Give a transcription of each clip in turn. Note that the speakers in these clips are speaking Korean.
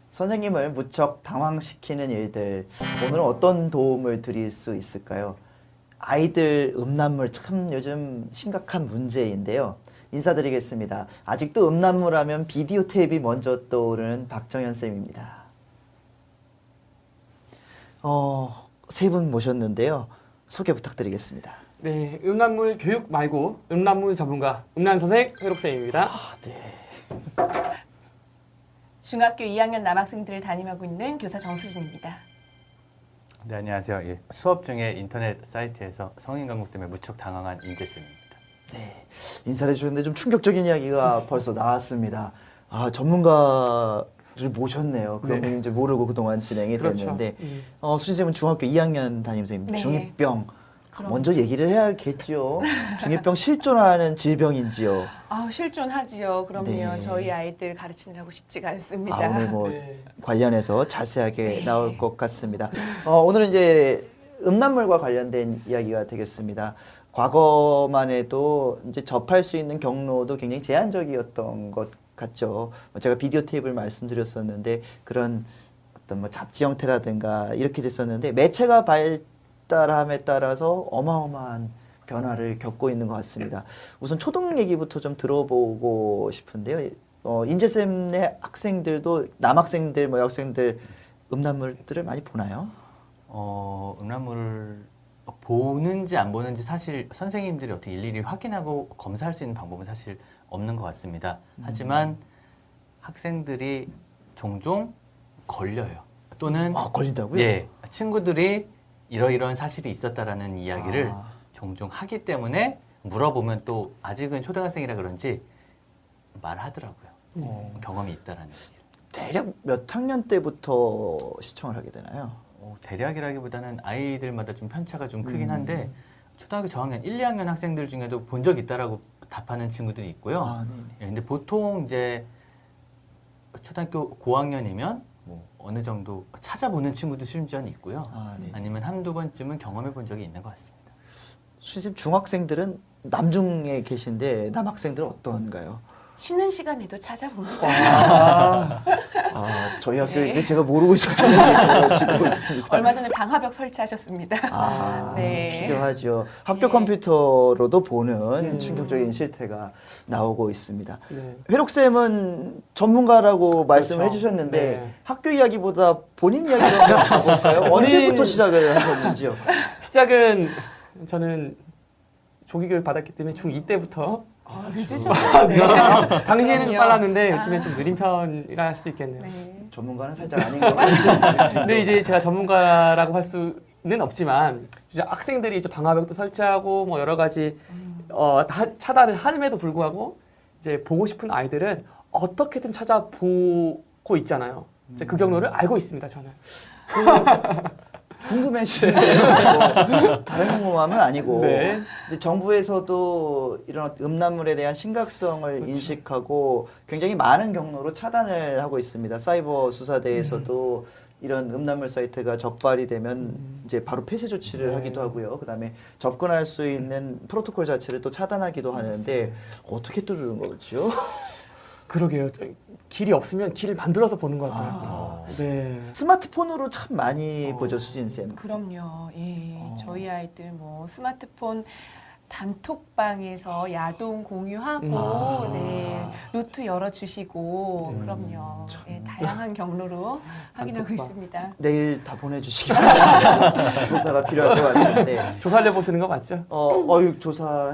선생님을 무척 당황시키는 일들, 오늘은 어떤 도움을 드릴 수 있을까요? 아이들 음란물 참 요즘 심각한 문제인데요. 인사드리겠습니다. 아직도 음란물 하면 비디오 테이프가 먼저 떠오르는 박정현 쌤입니다. 세 분 모셨는데요. 소개 부탁드리겠습니다. 네, 음란물 교육 말고 음란물 전문가 음란선생 회록쌤입니다. 네. 중학교 2학년 남학생들을 담임하고 있는 교사 정수진입니다. 네, 안녕하세요. 예, 수업 중에 인터넷 사이트에서 성인 강국 때문에 무척 당황한 인재쌤입니다. 네, 인사를 해주셨는데 좀 충격적인 이야기가 벌써 나왔습니다. 아, 전문가를 모셨네요. 그런 네. 분인지 모르고 그동안 진행이 그렇죠. 됐는데 수진쌤은 중학교 2학년 담임선생님, 네. 중2병 그럼. 먼저 얘기를 해야겠지요. 중2병 실존하는 질병인지요. 실존하지요. 그럼요. 네. 저희 아이들 가르치느라고 쉽지가 않습니다. 오늘 뭐 네. 관련해서 자세하게 네. 나올 것 같습니다. 오늘은 이제 음란물과 관련된 이야기가 되겠습니다. 과거만 해도 이제 접할 수 있는 경로도 굉장히 제한적이었던 것 같죠. 제가 비디오 테이프를 말씀드렸었는데 그런 어떤 뭐 잡지 형태라든가 이렇게 됐었는데 매체가 발달함에 따라서 어마어마한 변화를 겪고 있는 것 같습니다. 우선 초등 얘기부터 좀 들어보고 싶은데요. 인재쌤의 학생들도 남학생들, 뭐 여학생들 음란물들을 많이 보나요? 음란물을 보는지 안 보는지 사실 선생님들이 어떻게 일일이 확인하고 검사할 수 있는 방법은 사실 없는 것 같습니다. 하지만 학생들이 종종 걸려요. 또는 걸린다고요? 예, 친구들이 이러이러한 사실이 있었다라는 이야기를 아. 종종 하기 때문에 물어보면 또 아직은 초등학생이라 그런지 말하더라고요. 경험이 있다라는 얘기를. 대략 몇 학년 때부터 시청을 하게 되나요? 대략이라기보다는 아이들마다 좀 편차가 좀 크긴 한데 초등학교 저학년 1, 2학년 학생들 중에도 본 적 있다라고 답하는 친구들이 있고요. 아, 네네. 예, 근데 보통 이제 초등학교 고학년이면 뭐 어느 정도 찾아보는 친구도 심지어는 있고요. 아, 네. 아니면 한두 번쯤은 경험해 본 적이 있는 것 같습니다. 수집 중학생들은 남중에 계신데 남학생들은 어떤가요? 쉬는 시간에도 찾아봅니다. 저희 학교에 제가 모르고 있었던 얘기를 지고 있습니다. 얼마 전에 방화벽 설치하셨습니다. 네. 필요하죠. 학교 네. 컴퓨터로도 보는 충격적인 실태가 나오고 있습니다. 네. 회록쌤은 전문가라고 말씀을 그렇죠. 해주셨는데 네. 학교 이야기보다 본인 이야기로 한번 가볼까요? 언제부터 시작을 하셨는지요? 시작은 저는 조기교육 받았기 때문에 중2 때부터 늦으셨네요. 당시에는 좀 그럼요. 빨랐는데 요즘엔 좀 느린 편이라 할 수 있겠네요. 네. 전문가는 살짝 아닌 것 같아요. 근데 이제 제가 전문가라고 할 수는 없지만 이제 학생들이 이제 방화벽도 설치하고 뭐 여러 가지 차단을 함에도 불구하고 이제 보고 싶은 아이들은 어떻게든 찾아보고 있잖아요. 이제 그 경로를 알고 있습니다, 저는. 궁금해지는데요. 뭐 다른 궁금함은 아니고 네. 이제 정부에서도 이런 음란물에 대한 심각성을 인식하고 굉장히 많은 경로로 차단을 하고 있습니다. 사이버 수사대에서도 이런 음란물 사이트가 적발이 되면 이제 바로 폐쇄 조치를 네. 하기도 하고요. 그다음에 접근할 수 있는 프로토콜 자체를 또 차단하기도 하는데 어떻게 뚫는 거죠? 그러게요. 길이 없으면 길을 만들어서 보는 것 같아요. 네. 스마트폰으로 참 많이 보죠, 수진 쌤. 그럼요. 예. 저희 아이들 뭐 스마트폰 단톡방에서 야동 공유하고 네, 루트 열어주시고 그럼요. 예, 다양한 경로로 확인하고 단톡방. 있습니다. 내일 다 보내주시기 바랍니다. 조사가 필요할 것 같은데. 조사를 보시는 거 맞죠? 조사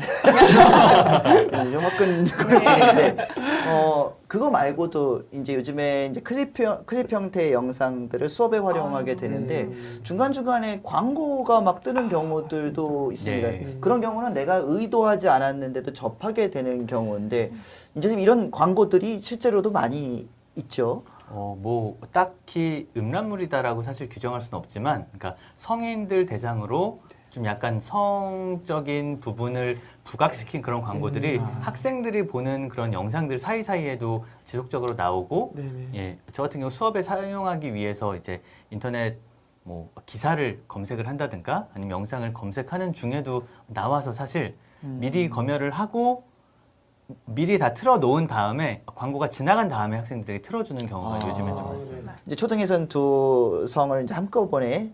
좀 화끈거려지는데 그거 말고도 이제 요즘에 이제 클립 형태의 영상들을 수업에 활용하게 되는데 중간 중간에 광고가 막 뜨는 경우들도 있습니다. 네. 그런 경우는 내가 의도하지 않았는데도 접하게 되는 경우인데 이제 지금 이런 광고들이 실제로도 많이 있죠. 뭐 딱히 음란물이다라고 사실 규정할 수는 없지만, 그러니까 성인들 대상으로 좀 약간 성적인 부분을 부각시킨 그런 광고들이 학생들이 보는 그런 영상들 사이사이에도 지속적으로 나오고, 네네. 예, 저 같은 경우 수업에 사용하기 위해서 이제 인터넷 뭐 기사를 검색을 한다든가 아니면 영상을 검색하는 중에도 나와서 사실 미리 검열을 하고 미리 다 틀어놓은 다음에 광고가 지나간 다음에 학생들에게 틀어주는 경우가 요즘에 좀 많습니다. 이제 초등에선 두 성을 이제 한꺼번에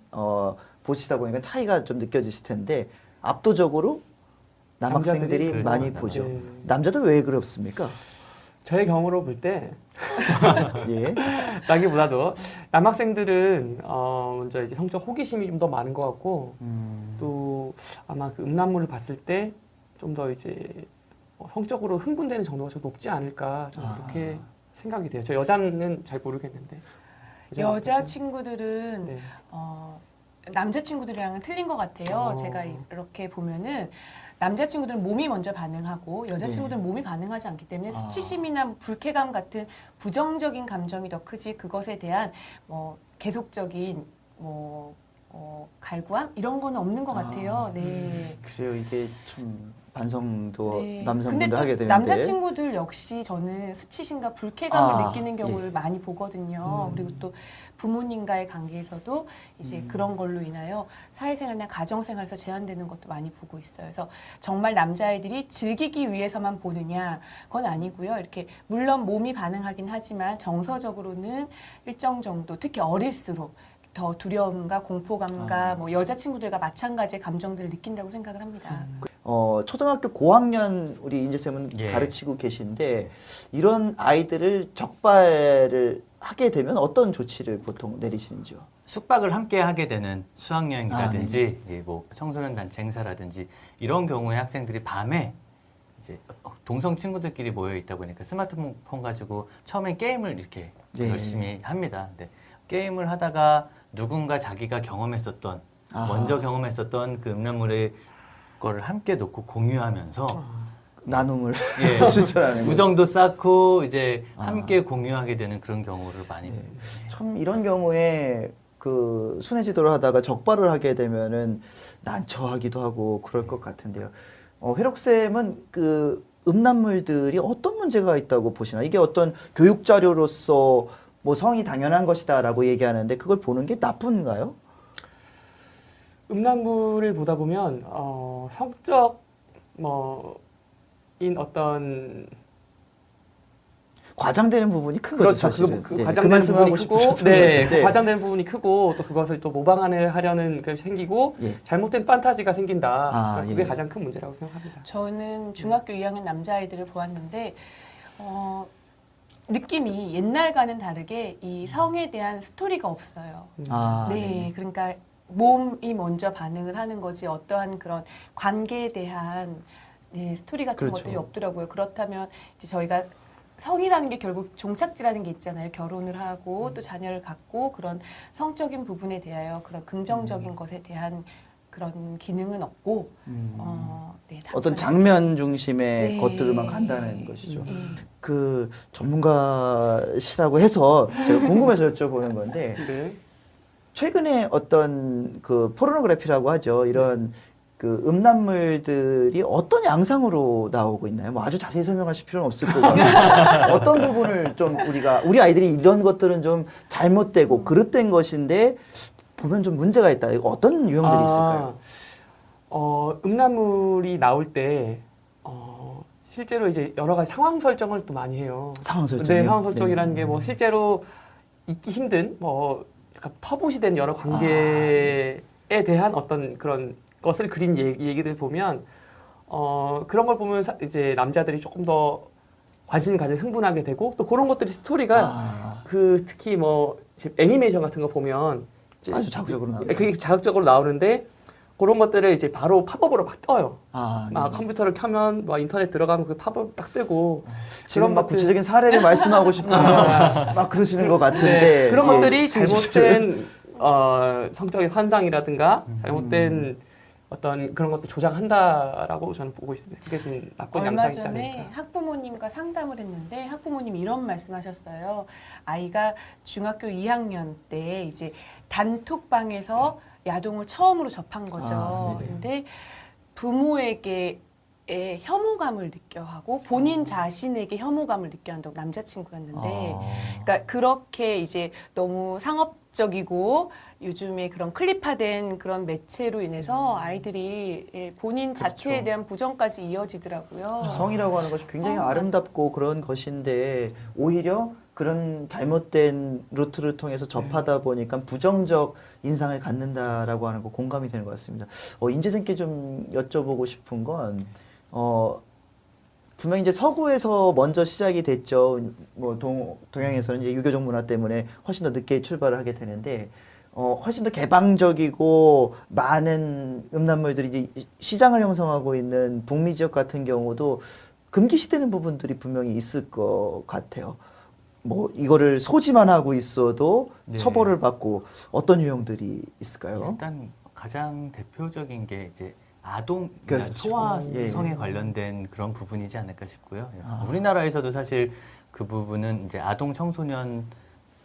보시다 보니까 차이가 좀 느껴지실 텐데 압도적으로 남학생들이 남자들이 많이 그렇죠. 보죠. 네. 남자들 왜 그렇습니까? 저의 경우로 볼 때 예. 라기보다도 남학생들은 먼저 이제 성적 호기심이 좀 더 많은 것 같고 또 아마 그 음란물을 봤을 때 좀 더 이제 성적으로 흥분되는 정도가 좀 높지 않을까 좀 그렇게 생각이 돼요. 저 여자는 잘 모르겠는데 여자 친구들은 네. 남자 친구들이랑은 틀린 것 같아요. 제가 이렇게 보면은 남자 친구들은 몸이 먼저 반응하고 여자 네. 친구들은 몸이 반응하지 않기 때문에 수치심이나 불쾌감 같은 부정적인 감정이 더 크지 그것에 대한 뭐 계속적인 뭐 갈구함 이런 거는 없는 것 같아요. 네. 그래요. 이게 좀 반성도 네. 남성분들 근데 하게 또 되는데 남자 친구들 역시 저는 수치심과 불쾌감을 아, 느끼는 경우를 많이 보거든요. 그리고 또 부모님과의 관계에서도 이제 그런 걸로 인하여 사회생활이나 가정생활에서 제한되는 것도 많이 보고 있어요. 그래서 정말 남자아이들이 즐기기 위해서만 보느냐 그건 아니고요. 이렇게 물론 몸이 반응하긴 하지만 정서적으로는 일정 정도 특히 어릴수록 더 두려움과 공포감과 뭐 여자친구들과 마찬가지의 감정들을 느낀다고 생각을 합니다. 초등학교 고학년 우리 인재쌤은 예. 가르치고 계신데 이런 아이들을 적발을 하게 되면 어떤 조치를 보통 내리시는지요? 숙박을 함께 하게 되는 수학여행이라든지 뭐 청소년 단체 행사라든지 이런 경우에 학생들이 밤에 이제 동성 친구들끼리 모여 있다 보니까 스마트폰 가지고 처음엔 게임을 이렇게 네. 열심히 합니다. 근데 게임을 하다가 누군가 자기가 경험했었던 먼저 경험했었던 그 음란물의 거를 함께 놓고 공유하면서 나눔을 예, 실천하는 거죠. 우정도 쌓고 이제 함께 공유하게 되는 그런 경우를 많이 참 이런 경우에 그 순회 지도를 하다가 적발을 하게 되면은 난처하기도 하고 그럴 것 같은데요. 회록쌤은 그 음란물들이 어떤 문제가 있다고 보시나? 이게 어떤 교육 자료로서 뭐 성이 당연한 것이다라고 얘기하는데 그걸 보는 게 나쁜가요? 음란물을 보다 보면 성적 인 어떤 과장되는 부분이 큰 거죠, 그렇죠. 사실은. 그 네, 과장되는 말씀을 부분이 하고 크고, 싶으셨던 네, 것 같은데. 그 과장되는 부분이 크고 또 그것을 또 모방하려는 게 생기고 예. 잘못된 판타지가 생긴다. 그러니까 그게 예. 가장 큰 문제라고 생각합니다. 저는 중학교 2학년 남자아이들을 보았는데 느낌이 옛날과는 다르게 이 성에 대한 스토리가 없어요. 네, 그러니까 몸이 먼저 반응을 하는 거지 어떠한 그런 관계에 대한 스토리 같은 그렇죠. 것들이 없더라고요. 그렇다면 이제 저희가 성이라는 게 결국 종착지라는 게 있잖아요. 결혼을 하고 또 자녀를 갖고 그런 성적인 부분에 대하여 그런 긍정적인 것에 대한 그런 기능은 없고 어떤 장면 중심의 네. 것들만 간다는 것이죠. 네. 그 전문가시라고 해서 제가 궁금해서 여쭤보는 건데 네. 최근에 어떤 그 포르노그래피라고 하죠. 이런 그 음란물들이 어떤 양상으로 나오고 있나요? 뭐 아주 자세히 설명하실 필요는 없을 거고 어떤 부분을 좀 우리 아이들이 이런 것들은 좀 잘못되고 그릇된 것인데 보면 좀 문제가 있다. 이거 어떤 유형들이 있을까요? 음란물이 나올 때 실제로 이제 여러 가지 상황 설정을 또 많이 해요. 상황 설정. 네, 상황 설정이라는 게 뭐 실제로 있기 힘든 뭐 약간 터부시 된 여러 관계에 대한 어떤 그런 것을 그린 얘기들 보면 그런 걸 보면 이제 남자들이 조금 더 관심 가지고 흥분하게 되고 또 그런 것들이 스토리가 그 특히 뭐 지금 애니메이션 같은 거 보면 이제 아주 자극적으로 나오죠. 그게 자극적으로 나오는데 그런 것들을 이제 바로 팝업으로 막 떠요. 네. 막 컴퓨터를 켜면 막 인터넷 들어가면 그 팝업 딱 뜨고 지금 막 것들- 구체적인 사례를 말씀하고 싶어서 막 그러시는 것 같은데 네, 그런 예, 것들이 주시죠. 잘못된 성적인 환상이라든가 잘못된 어떤 그런 것도 조장한다라고 저는 보고 있습니다. 그게 좀 나쁜 얼마 양상이지 전에 않을까. 학부모님과 상담을 했는데 학부모님이 이런 말씀하셨어요. 아이가 중학교 2학년 때 이제 단톡방에서 야동을 처음으로 접한 거죠. 네네. 근데 부모에게 혐오감을 느껴하고 본인 자신에게 혐오감을 느껴한다고 남자친구였는데 그러니까 그렇게 이제 너무 상업적이고 요즘에 그런 클립화된 그런 매체로 인해서 아이들이 예, 본인 자체에 그렇죠. 대한 부정까지 이어지더라고요. 성이라고 하는 것이 굉장히 어, 아름답고 그런 것인데 오히려 그런 잘못된 루트를 통해서 접하다 보니까 부정적 인상을 갖는다라고 하는 거 공감이 되는 것 같습니다. 인재생께 좀 여쭤보고 싶은 건 분명히 이제 서구에서 먼저 시작이 됐죠. 뭐 동양에서는 이제 유교적 문화 때문에 훨씬 더 늦게 출발을 하게 되는데 훨씬 더 개방적이고 많은 음란물들이 이제 시장을 형성하고 있는 북미 지역 같은 경우도 금기시되는 부분들이 분명히 있을 것 같아요. 뭐 이거를 소지만 하고 있어도 네. 처벌을 받고 어떤 유형들이 있을까요? 일단 가장 대표적인 게 이제 아동, 그렇죠. 소아성에 예. 관련된 그런 부분이지 않을까 싶고요. 아. 우리나라에서도 사실 그 부분은 이제 아동 청소년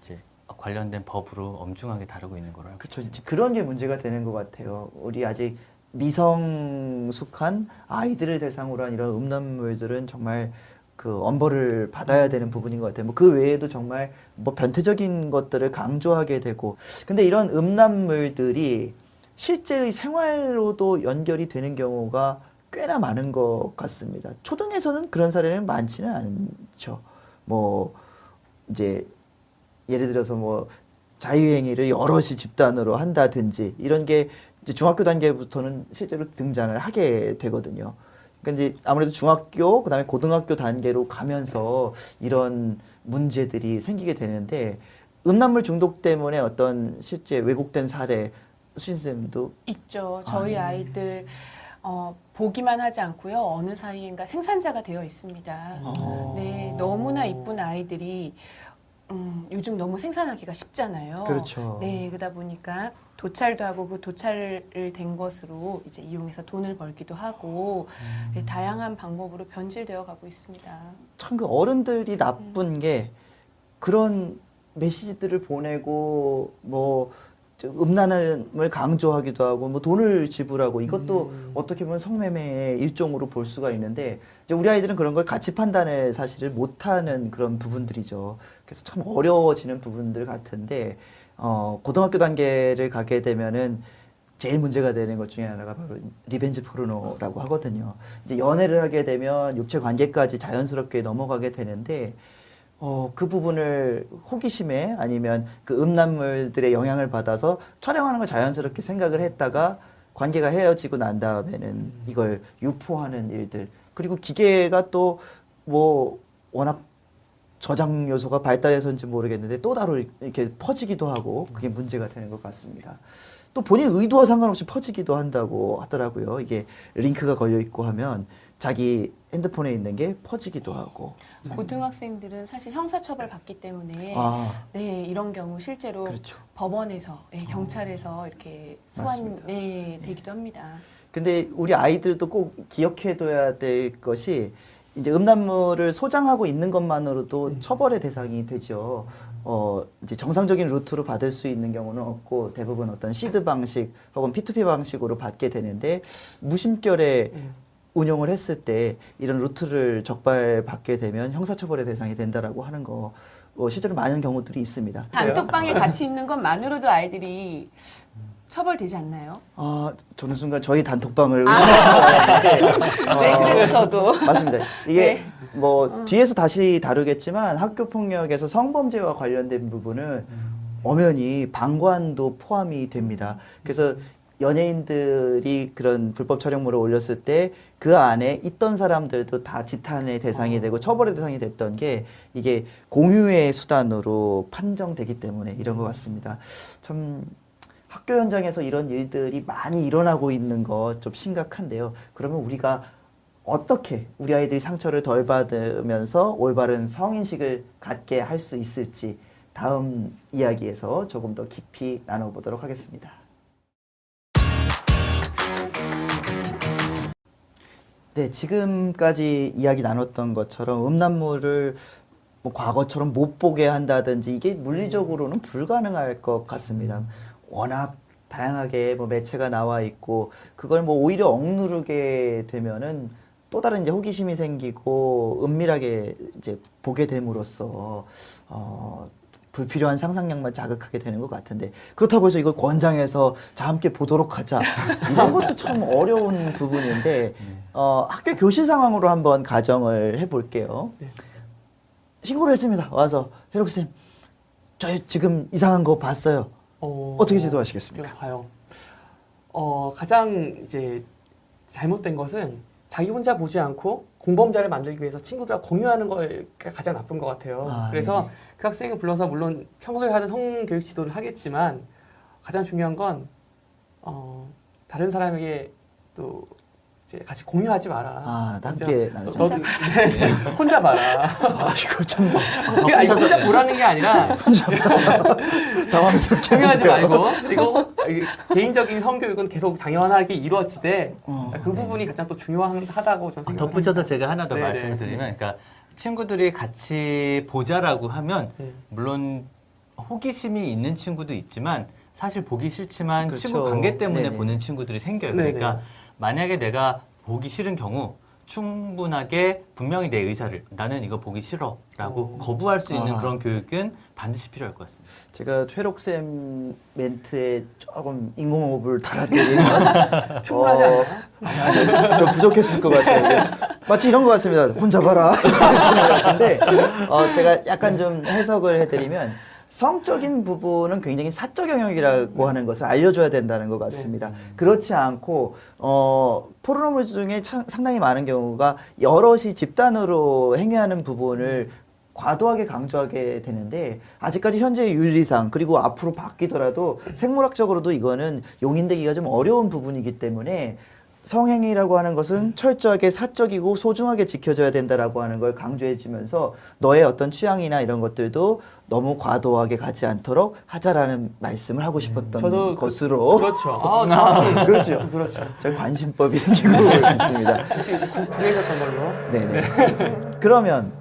이제 관련된 법으로 엄중하게 다루고 있는 거로 알고 그렇죠. 있습니다. 이제 그런 게 문제가 되는 것 같아요. 우리 아직 미성숙한 아이들을 대상으로 한 이런 음란물들은 정말 그 엄벌을 받아야 되는 부분인 것 같아요. 뭐 그 외에도 정말 뭐 변태적인 것들을 강조하게 되고, 근데 이런 음란물들이 실제의 생활로도 연결이 되는 경우가 꽤나 많은 것 같습니다. 초등에서는 그런 사례는 많지는 않죠. 뭐 이제 예를 들어서 뭐 자유행위를 여럿이 집단으로 한다든지 이런 게 이제 중학교 단계부터는 실제로 등장을 하게 되거든요. 그러니까 이제 아무래도 중학교 그다음에 고등학교 단계로 가면서 이런 문제들이 생기게 되는데 음란물 중독 때문에 어떤 실제 왜곡된 사례 수진쌤도 있죠. 저희 네. 아이들 보기만 하지 않고요. 어느 사이인가 생산자가 되어 있습니다. 네, 너무나 이쁜 아이들이 요즘 너무 생산하기가 쉽잖아요. 그렇죠. 네, 그러다 보니까 도찰도 하고 그 도찰을 된 것으로 이제 이용해서 돈을 벌기도 하고 네, 다양한 방법으로 변질되어 가고 있습니다. 참 그 어른들이 나쁜 게 그런 메시지들을 보내고 뭐 음란을 강조하기도 하고 뭐 돈을 지불하고 이것도 어떻게 보면 성매매의 일종으로 볼 수가 있는데 이제 우리 아이들은 그런 걸 가치 판단을 사실을 못하는 그런 부분들이죠. 그래서 참 어려워지는 부분들 같은데 고등학교 단계를 가게 되면은 제일 문제가 되는 것 중에 하나가 바로 리벤지 포르노라고 하거든요. 이제 연애를 하게 되면 육체 관계까지 자연스럽게 넘어가게 되는데 그 부분을 호기심에 아니면 그 음란물들의 영향을 받아서 촬영하는 걸 자연스럽게 생각을 했다가 관계가 헤어지고 난 다음에는 이걸 유포하는 일들. 그리고 기계가 또 뭐 워낙 저장 요소가 발달해서인지 모르겠는데 또 따로 이렇게 퍼지기도 하고 그게 문제가 되는 것 같습니다. 또 본인 의도와 상관없이 퍼지기도 한다고 하더라고요. 이게 링크가 걸려 있고 하면 자기 핸드폰에 있는 게 퍼지기도 하고. 고등학생들은 사실 형사처벌 받기 때문에 아, 네, 이런 경우 실제로 그렇죠. 법원에서, 네, 경찰에서 이렇게 소환 맞습니다. 네, 되기도 합니다. 근데 우리 아이들도 꼭 기억해둬야 될 것이 이제 음란물을 소장하고 있는 것만으로도 처벌의 대상이 되죠. 이제 정상적인 루트로 받을 수 있는 경우는 없고 대부분 어떤 시드 방식 혹은 P2P 방식으로 받게 되는데 무심결에 운용을 했을 때 이런 루트를 적발받게 되면 형사처벌의 대상이 된다라고 하는 거 실제로 많은 경우들이 있습니다. 단톡방에 같이 있는 것만으로도 아이들이 처벌되지 않나요? 저는 순간 저희 단톡방을 의심했었는데 네, 그래서 저도 맞습니다. 이게 네. 뭐 뒤에서 다시 다루겠지만 학교 폭력에서 성범죄와 관련된 부분은 엄연히 방관도 포함이 됩니다. 그래서 연예인들이 그런 불법 촬영물을 올렸을 때 그 안에 있던 사람들도 다 지탄의 대상이 되고 처벌의 대상이 됐던 게 이게 공유의 수단으로 판정되기 때문에 이런 것 같습니다. 참 학교 현장에서 이런 일들이 많이 일어나고 있는 거 좀 심각한데요. 그러면 우리가 어떻게 우리 아이들이 상처를 덜 받으면서 올바른 성인식을 갖게 할 수 있을지 다음 이야기에서 조금 더 깊이 나눠보도록 하겠습니다. 네, 지금까지 이야기 나눴던 것처럼 음란물을 뭐 과거처럼 못 보게 한다든지 이게 물리적으로는 불가능할 것 같습니다. 워낙 다양하게 뭐 매체가 나와 있고 그걸 뭐 오히려 억누르게 되면은 또 다른 이제 호기심이 생기고 은밀하게 이제 보게 됨으로써 불필요한 상상력만 자극하게 되는 것 같은데 그렇다고 해서 이걸 권장해서 자 함께 보도록 하자 이런 것도 참 어려운 부분인데 학교 교실 상황으로 한번 가정을 해볼게요. 네. 신고를 했습니다. 와서 회록쌤 저희 지금 이상한 거 봤어요. 어떻게 지도하시겠습니까? 봐요. 가장 이제 잘못된 것은 자기 혼자 보지 않고 공범자를 만들기 위해서 친구들과 공유하는 거가 가장 나쁜 것 같아요. 그래서 네네. 그 학생을 불러서 물론 평소에 하는 성교육 지도를 하겠지만 가장 중요한 건 다른 사람에게 또 이제 같이 공유하지 마라. 함께 나누자. 너도 혼자 봐라. 이거 참 아니, 혼자 보라는 게 아니라 당황스럽게 공유하지 하는데요. 말고 이거 개인적인 성교육은 계속 당연하게 이루어지되 그 부분이 가장 또 중요하다고 저는 생각합니다. 덧붙여서 제가 하나 더 네네. 말씀을 드리면, 그러니까 친구들이 같이 보자라고 하면 물론 호기심이 있는 친구도 있지만 사실 보기 싫지만 그렇죠. 친구 관계 때문에 네네. 보는 친구들이 생겨요. 네네. 그러니까 만약에 내가 보기 싫은 경우 충분하게 분명히 내 의사를 나는 이거 보기 싫어라고 거부할 수 있는 그런 교육은 반드시 필요할 것 같습니다. 제가 회록쌤 멘트에 조금 인공호흡을 달아드리면 충분하지 않나요? 아니, 좀 부족했을 것 같아요. 마치 이런 것 같습니다. 혼자 봐라. 근데 제가 약간 좀 해석을 해드리면 성적인 부분은 굉장히 사적 영역이라고 하는 것을 알려줘야 된다는 것 같습니다. 그렇지 않고 포르노물 중에 상당히 많은 경우가 여럿이 집단으로 행위하는 부분을 과도하게 강조하게 되는데 아직까지 현재의 윤리상 그리고 앞으로 바뀌더라도 생물학적으로도 이거는 용인되기가 좀 어려운 부분이기 때문에 성행위라고 하는 것은 철저하게 사적이고 소중하게 지켜져야 된다라고 하는 걸 강조해주면서 너의 어떤 취향이나 이런 것들도 너무 과도하게 가지 않도록 하자라는 말씀을 하고 싶었던 저도 것으로 그렇죠. 정확히 그렇죠. 그렇죠. 제가 관심법이 생기고 있습니다. 구해졌던 걸로. 네네. 그러면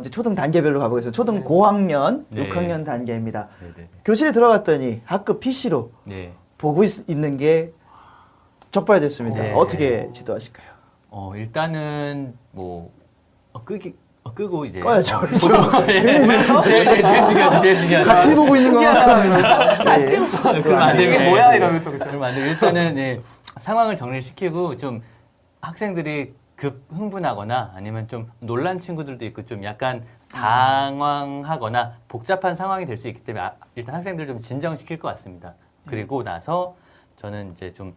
이제 초등 단계별로 가보겠습니다. 초등 고학년, 네. 6학년 단계입니다. 네네. 교실에 들어갔더니 학급 PC로 네. 보고 있는 게 적발됐습니다. 네. 어떻게 지도하실까요? 일단은 뭐 끄고 이제 꺼야죠. 제일 중요하죠. 같이 보고 있는 것만큼 같이 그러면 안 이게 돼요. 뭐야 이러면서 그죠. 그러면 안 돼요. 일단은 상황을 정리를 시키고 좀 학생들이 급 흥분하거나 아니면 좀 놀란 친구들도 있고 좀 약간 당황하거나 복잡한 상황이 될 수 있기 때문에 일단 학생들 좀 진정시킬 것 같습니다. 그리고 나서 저는 이제 좀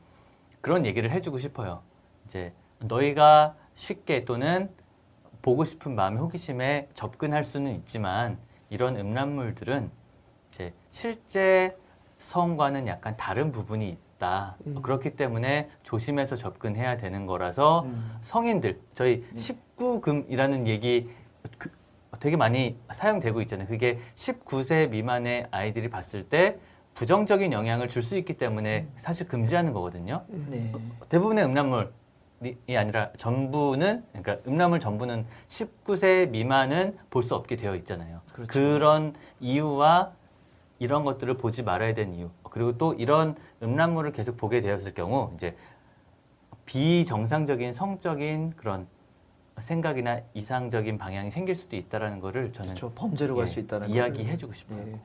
그런 얘기를 해주고 싶어요. 이제 너희가 쉽게 또는 보고 싶은 마음의 호기심에 접근할 수는 있지만 이런 음란물들은 이제 실제 성과는 약간 다른 부분이 있다. 그렇기 때문에 조심해서 접근해야 되는 거라서 성인들 저희 19금이라는 얘기 되게 많이 사용되고 있잖아요. 그게 19세 미만의 아이들이 봤을 때 부정적인 영향을 줄 수 있기 때문에 사실 금지하는 거거든요. 네. 대부분의 음란물이 아니라 전부는 그러니까 음란물 전부는 19세 미만은 볼 수 없게 되어 있잖아요. 그렇죠. 그런 이유와 이런 것들을 보지 말아야 되는 이유 그리고 또 이런 음란물을 계속 보게 되었을 경우 이제 비정상적인 성적인 그런 생각이나 이상적인 방향이 생길 수도 있다라는 거를 저는 그렇죠. 범죄로 갈 수 있다는 이야기해주고 싶어요. 네.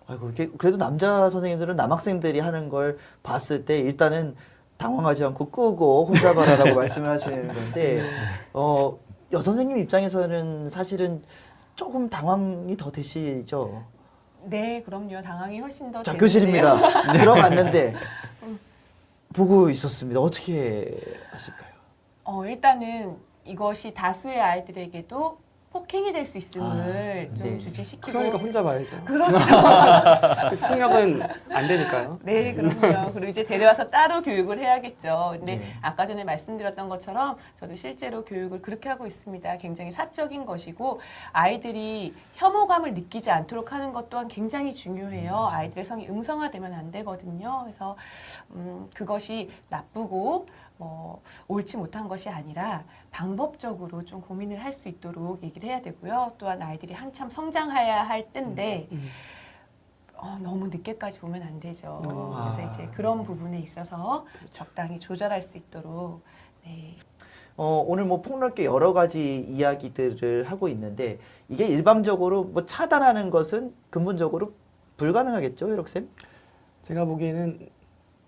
아이고 그래도 남자 선생님들은 남학생들이 하는 걸 봤을 때 일단은 당황하지 않고 끄고 혼자 봐라라고 말씀을 하시는 건데 여선생님 입장에서는 사실은 조금 당황이 더 되시죠. 네, 그럼요. 당황이 훨씬 더 자, 되는데요. 교실입니다. 들어갔는데 보고 있었습니다. 어떻게 하실까요? 일단은 이것이 다수의 아이들에게도 폭행이 될 수 있음을 좀 네. 주지시키고 그러니까 혼자 봐야죠. 그렇죠. 폭력은 안 되니까요. 네, 그럼요. 그리고 이제 데려와서 따로 교육을 해야겠죠. 근데 네. 아까 전에 말씀드렸던 것처럼 저도 실제로 교육을 그렇게 하고 있습니다. 굉장히 사적인 것이고 아이들이 혐오감을 느끼지 않도록 하는 것 또한 굉장히 중요해요. 아이들의 성이 음성화되면 안 되거든요. 그래서 그것이 나쁘고 옳지 못한 것이 아니라 방법적으로 좀 고민을 할 수 있도록 얘기를 해야 되고요. 또한 아이들이 한참 성장해야 할 때인데 너무 늦게까지 보면 안 되죠. 그래서 이제 그런 부분에 있어서 적당히 조절할 수 있도록. 네. 오늘 뭐 폭넓게 여러 가지 이야기들을 하고 있는데 이게 일방적으로 뭐 차단하는 것은 근본적으로 불가능하겠죠, 혜록쌤? 제가 보기에는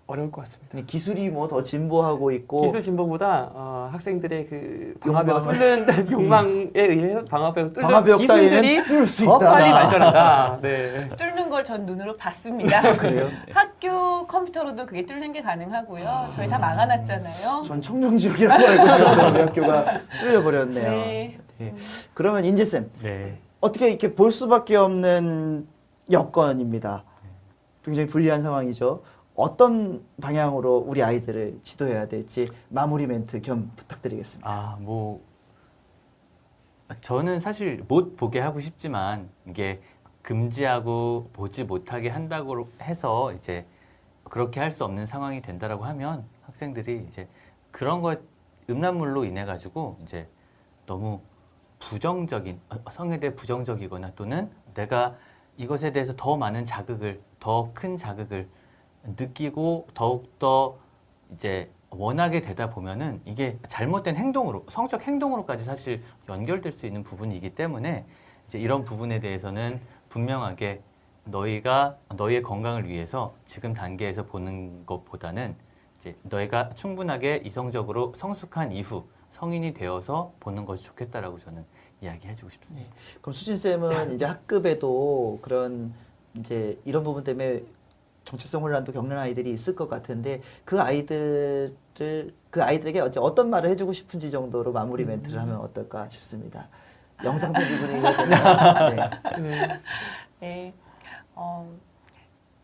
어려울 것 같습니다. 근데 기술이 뭐 더 진보하고 있고 기술 진보보다 학생들의 그 방화벽을 욕망을. 뚫는 욕망에 의해 방화벽을 뚫는 방화벽 기술들이 따위는 뚫을 수 더 있다. 빨리 발전한다. 네. 뚫는 걸 전 눈으로 봤습니다. 그래요? 학교 컴퓨터로도 그게 뚫는 게 가능하고요. 저희 다 막아놨잖아요. 전 청정지역이라고 알고 있었는데 우리 학교가 뚫려버렸네요. 네. 네. 그러면 인재쌤 네. 어떻게 이렇게 볼 수밖에 없는 여건입니다. 굉장히 불리한 상황이죠. 어떤 방향으로 우리 아이들을 지도해야 될지 마무리 멘트 겸 부탁드리겠습니다. 아, 뭐 저는 사실 못 보게 하고 싶지만 이게 금지하고 보지 못하게 한다고 해서 이제 그렇게 할 수 없는 상황이 된다라고 하면 학생들이 이제 그런 것 음란물로 인해 가지고 이제 너무 부정적인 성에 대해 부정적이거나 또는 내가 이것에 대해서 더 많은 자극을 더 큰 자극을 느끼고 더욱더 이제 원하게 되다 보면은 이게 잘못된 행동으로 성적 행동으로까지 사실 연결될 수 있는 부분이기 때문에 이제 이런 부분에 대해서는 분명하게 너희의 건강을 위해서 지금 단계에서 보는 것보다는 이제 너희가 충분하게 이성적으로 성숙한 이후 성인이 되어서 보는 것이 좋겠다라고 저는 이야기해주고 싶습니다. 그럼 수진 쌤은 이제 학급에도 그런 이제 이런 부분 때문에 정체성 혼란도 겪는 아이들이 있을 것 같은데 그 아이들에게 어떤 말을 해주고 싶은지 정도로 마무리 멘트를 하면 어떨까 싶습니다. 영상 편집분이 해야 되나요? 네. 네. 네.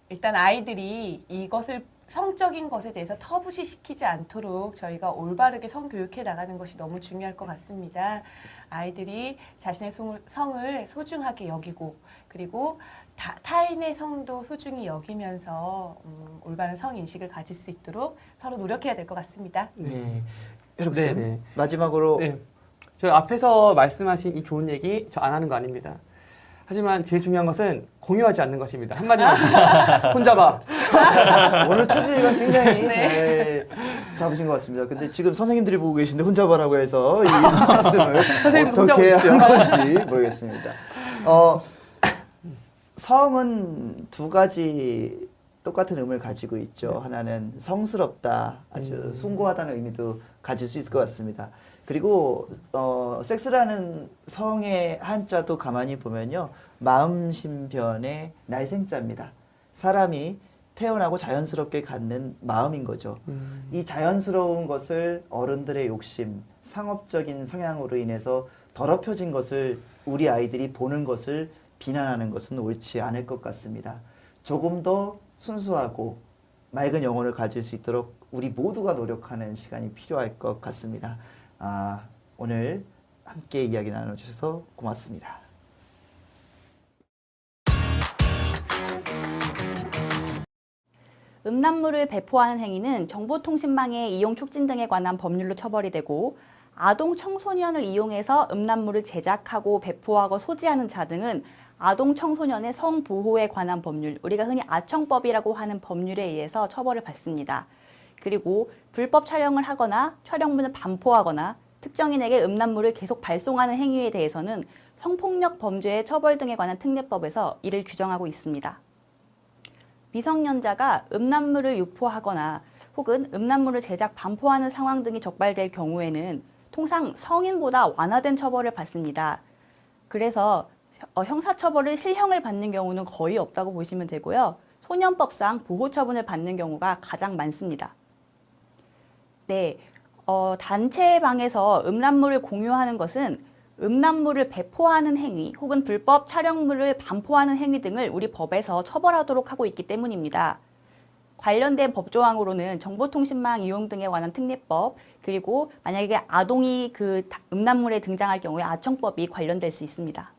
일단 아이들이 이것을 성적인 것에 대해서 터부시 시키지 않도록 저희가 올바르게 성교육해 나가는 것이 너무 중요할 것 같습니다. 아이들이 자신의 성을 소중하게 여기고 그리고 타인의 성도 소중히 여기면서 올바른 성인식을 가질 수 있도록 서로 노력해야 될 것 같습니다. 네. 여러분 쌤 네. 마지막으로 네. 저 앞에서 말씀하신 이 좋은 얘기 저 안 하는 거 아닙니다. 하지만 제일 중요한 것은 공유하지 않는 것입니다. 한마디로 혼자 봐. 오늘 초지가 굉장히 네. 잘 잡으신 것 같습니다. 근데 지금 선생님들이 보고 계신데 혼자 봐라고 해서 이 말씀을 선생님 혼자 어떻게 보십시오. 한 건지 모르겠습니다. 성은 두 가지 똑같은 의미를 가지고 있죠. 하나는 성스럽다, 아주 숭고하다는 의미도 가질 수 있을 것 같습니다. 그리고 섹스라는 성의 한자도 가만히 보면요, 마음심변의 날생자입니다. 사람이 태어나고 자연스럽게 갖는 마음인 거죠. 이 자연스러운 것을 어른들의 욕심, 상업적인 성향으로 인해서 더럽혀진 것을 우리 아이들이 보는 것을 비난하는 것은 옳지 않을 것 같습니다. 조금 더 순수하고 맑은 영혼을 가질 수 있도록 우리 모두가 노력하는 시간이 필요할 것 같습니다. 오늘 함께 이야기 나눠주셔서 고맙습니다. 음란물을 배포하는 행위는 정보통신망의 이용 촉진 등에 관한 법률로 처벌이 되고, 아동 청소년을 이용해서 음란물을 제작하고 배포하고 소지하는 자 등은 아동 청소년의 성보호에 관한 법률, 우리가 흔히 아청법이라고 하는 법률에 의해서 처벌을 받습니다. 그리고 불법 촬영을 하거나 촬영물을 반포하거나 특정인에게 음란물을 계속 발송하는 행위에 대해서는 성폭력 범죄의 처벌 등에 관한 특례법에서 이를 규정하고 있습니다. 미성년자가 음란물을 유포하거나 혹은 음란물을 제작, 반포하는 상황 등이 적발될 경우에는 통상 성인보다 완화된 처벌을 받습니다. 그래서 형사처벌을 실형을 받는 경우는 거의 없다고 보시면 되고요. 소년법상 보호처분을 받는 경우가 가장 많습니다. 네, 단체 방에서 음란물을 공유하는 것은 음란물을 배포하는 행위 혹은 불법 촬영물을 반포하는 행위 등을 우리 법에서 처벌하도록 하고 있기 때문입니다. 관련된 법조항으로는 정보통신망 이용 등에 관한 특례법, 그리고 만약에 아동이 그 음란물에 등장할 경우에 아청법이 관련될 수 있습니다.